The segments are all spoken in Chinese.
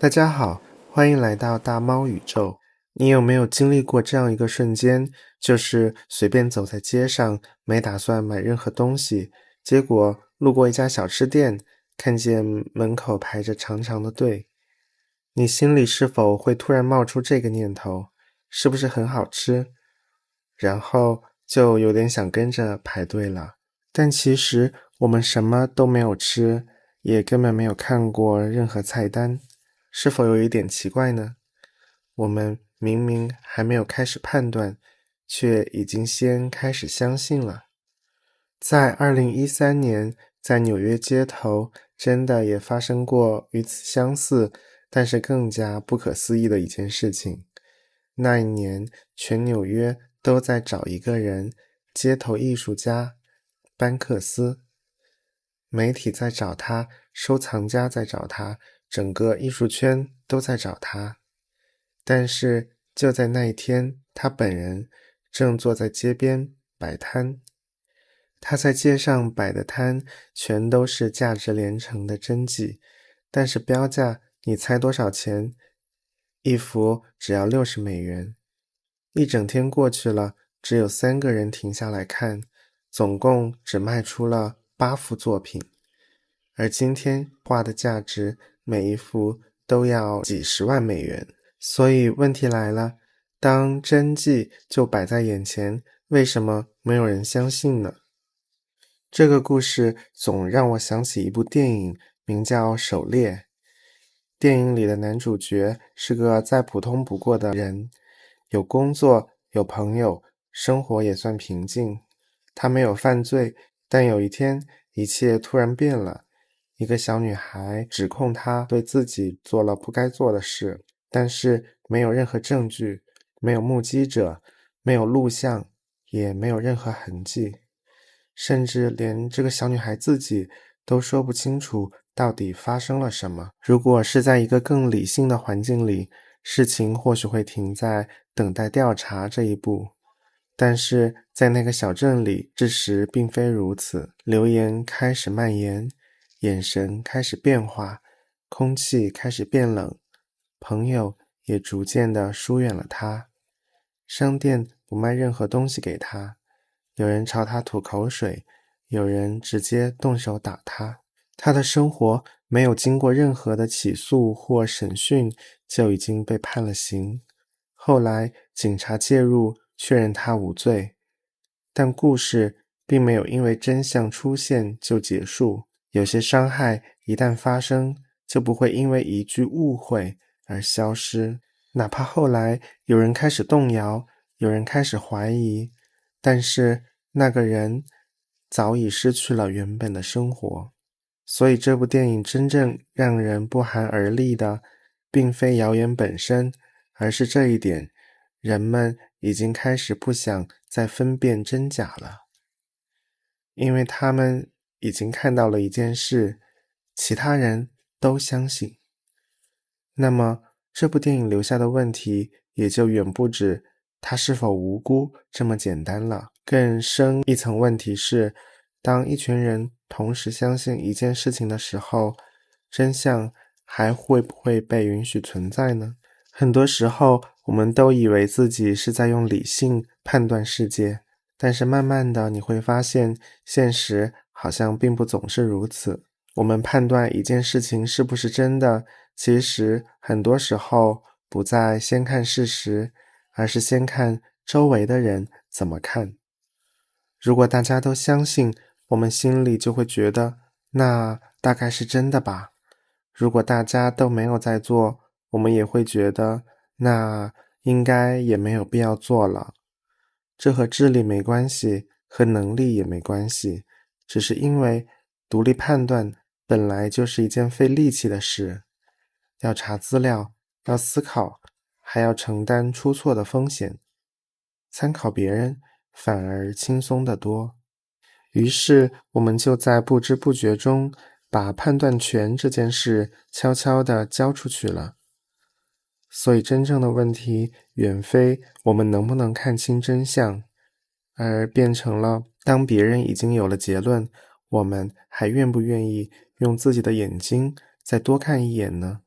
大家好，欢迎来到大猫宇宙。你有没有经历过这样一个瞬间，就是随便走在街上，没打算买任何东西，结果路过一家小吃店，看见门口排着长长的队，你心里是否会突然冒出这个念头，是不是很好吃？然后就有点想跟着排队了。但其实我们什么都没有吃，也根本没有看过任何菜单，是否有一点奇怪呢？我们明明还没有开始判断，却已经先开始相信了。在2013年，在纽约街头，真的也发生过与此相似，但是更加不可思议的一件事情。那一年，全纽约都在找一个人，街头艺术家班克斯。媒体在找他，收藏家在找他，整个艺术圈都在找他。但是就在那一天，他本人正坐在街边摆摊。他在街上摆的摊全都是价值连城的真迹，但是标价你猜多少钱？一幅只要60美元。一整天过去了，只有3个人停下来看，总共只卖出了8幅作品。而今天画的价值每一幅都要几十万美元。所以问题来了，当真迹就摆在眼前，为什么没有人相信呢？这个故事总让我想起一部电影，名叫《狩猎》。电影里的男主角是个再普通不过的人，有工作，有朋友，生活也算平静。他没有犯罪，但有一天，一切突然变了。一个小女孩指控他对自己做了不该做的事，但是没有任何证据，没有目击者，没有录像，也没有任何痕迹。甚至连这个小女孩自己都说不清楚到底发生了什么。如果是在一个更理性的环境里，事情或许会停在等待调查这一步。但是在那个小镇里，事实并非如此。流言开始蔓延，眼神开始变化，空气开始变冷，朋友也逐渐地疏远了他。商店不卖任何东西给他，有人朝他吐口水，有人直接动手打他。他的生活没有经过任何的起诉或审讯，就已经被判了刑。后来警察介入，确认他无罪。但故事并没有因为真相出现就结束。有些伤害一旦发生，就不会因为一句误会而消失。哪怕后来有人开始动摇，有人开始怀疑，但是那个人早已失去了原本的生活。所以这部电影真正让人不寒而栗的，并非谣言本身，而是这一点，人们已经开始不想再分辨真假了。因为他们已经看到了一件事，其他人都相信。那么这部电影留下的问题也就远不止他是否无辜这么简单了。更深一层问题是，当一群人同时相信一件事情的时候，真相还会不会被允许存在呢？很多时候我们都以为自己是在用理性判断世界，但是慢慢的你会发现，现实好像并不总是如此。我们判断一件事情是不是真的，其实很多时候不再先看事实，而是先看周围的人怎么看。如果大家都相信，我们心里就会觉得，那大概是真的吧。如果大家都没有在做，我们也会觉得，那应该也没有必要做了。这和智力没关系，和能力也没关系，只是因为独立判断本来就是一件费力气的事，要查资料，要思考，还要承担出错的风险。参考别人反而轻松得多。于是我们就在不知不觉中把判断权这件事悄悄地交出去了。所以真正的问题远非我们能不能看清真相，而变成了当别人已经有了结论，我们还愿不愿意用自己的眼睛再多看一眼呢？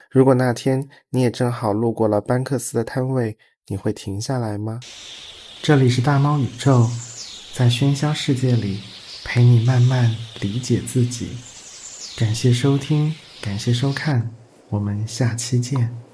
如果那天你也正好路过了班克斯的摊位，你会停下来吗？这里是大猫宇宙，在喧嚣世界里陪你慢慢理解自己。感谢收听，感谢收看，我们下期见。